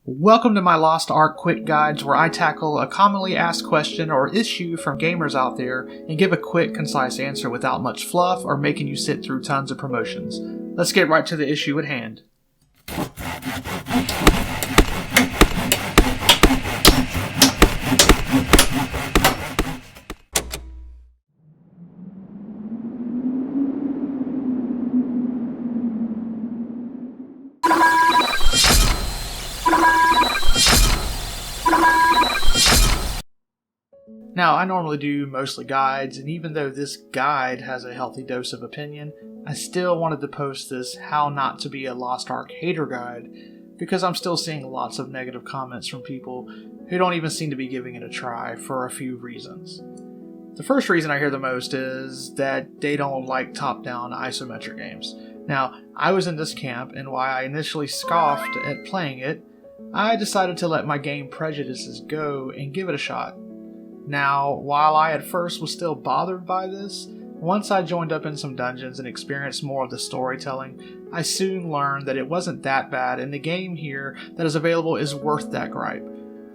Welcome to my Lost Ark quick guides, where I tackle a commonly asked question or issue from gamers out there and give a quick, concise answer without much fluff or making you sit through tons of promotions. Let's get right to the issue at hand. Now, I normally do mostly guides, and even though this guide has a healthy dose of opinion, I still wanted to post this How Not to Be a Lost Ark Hater guide, because I'm still seeing lots of negative comments from people who don't even seem to be giving it a try for a few reasons. The first reason I hear the most is that they don't like top-down isometric games. Now, I was in this camp, and while I initially scoffed at playing it, I decided to let my game prejudices go and give it a shot. Now, while I at first was still bothered by this, once I joined up in some dungeons and experienced more of the storytelling, I soon learned that it wasn't that bad, and the game here that is available is worth that gripe.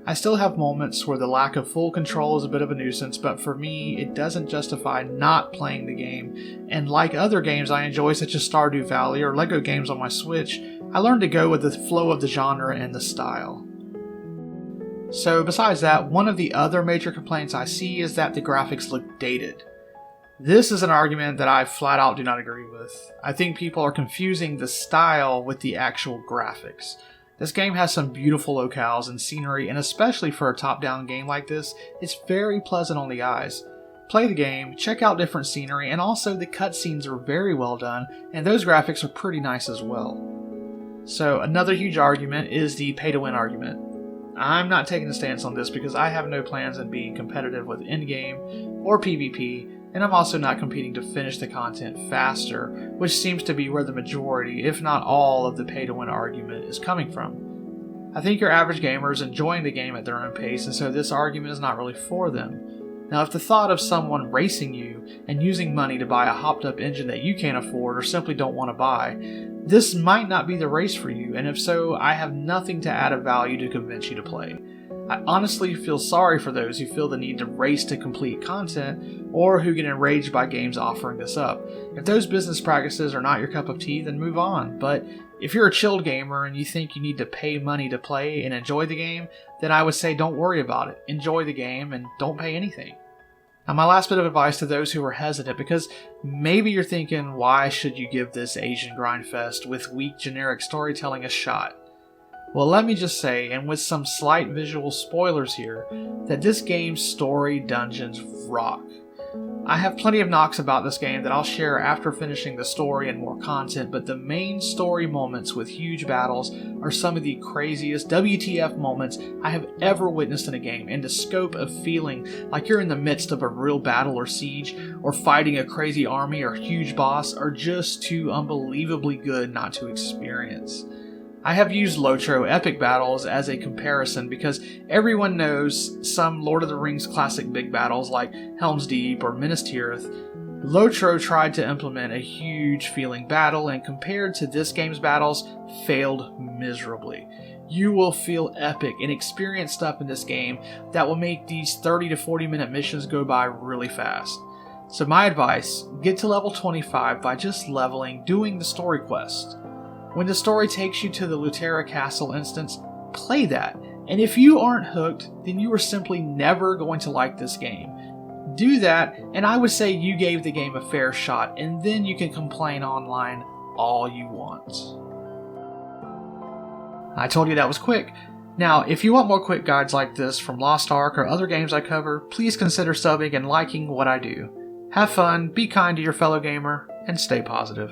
I still have moments where the lack of full control is a bit of a nuisance, but for me, it doesn't justify not playing the game, and like other games I enjoy such as Stardew Valley or LEGO games on my Switch, I learned to go with the flow of the genre and the style. So besides that, one of the other major complaints I see is that the graphics look dated. This is an argument that I flat out do not agree with. I think people are confusing the style with the actual graphics. This game has some beautiful locales and scenery, and especially for a top-down game like this, it's very pleasant on the eyes. Play the game, check out different scenery, and also the cutscenes are very well done, and those graphics are pretty nice as well. So another huge argument is the pay-to-win argument. I'm not taking a stance on this because I have no plans in being competitive with endgame or PvP, and I'm also not competing to finish the content faster, which seems to be where the majority, if not all, of the pay-to-win argument is coming from. I think your average gamer is enjoying the game at their own pace, and so this argument is not really for them. Now, if the thought of someone racing you and using money to buy a hopped-up engine that you can't afford or simply don't want to buy, this might not be the race for you, and if so, I have nothing to add of value to convince you to play. I honestly feel sorry for those who feel the need to race to complete content, or who get enraged by games offering this up. If those business practices are not your cup of tea, then move on. But if you're a chilled gamer and you think you need to pay money to play and enjoy the game, then I would say don't worry about it. Enjoy the game and don't pay anything. Now, my last bit of advice to those who are hesitant, because maybe you're thinking, why should you give this Asian grindfest with weak generic storytelling a shot? Well, let me just say, and with some slight visual spoilers here, that this game's story dungeons rock. I have plenty of knocks about this game that I'll share after finishing the story and more content, but the main story moments with huge battles are some of the craziest WTF moments I have ever witnessed in a game, and the scope of feeling like you're in the midst of a real battle or siege, or fighting a crazy army or huge boss are just too unbelievably good not to experience. I have used Lotro epic battles as a comparison because everyone knows some Lord of the Rings classic big battles like Helm's Deep or Minas Tirith. Lotro tried to implement a huge feeling battle, and compared to this game's battles, failed miserably. You will feel epic and experience stuff in this game that will make these 30 to 40 minute missions go by really fast. So my advice, get to level 25 by just leveling, doing the story quest. When the story takes you to the Lutera Castle instance, play that. And if you aren't hooked, then you are simply never going to like this game. Do that, and I would say you gave the game a fair shot, and then you can complain online all you want. I told you that was quick. Now, if you want more quick guides like this from Lost Ark or other games I cover, please consider subbing and liking what I do. Have fun, be kind to your fellow gamer, and stay positive.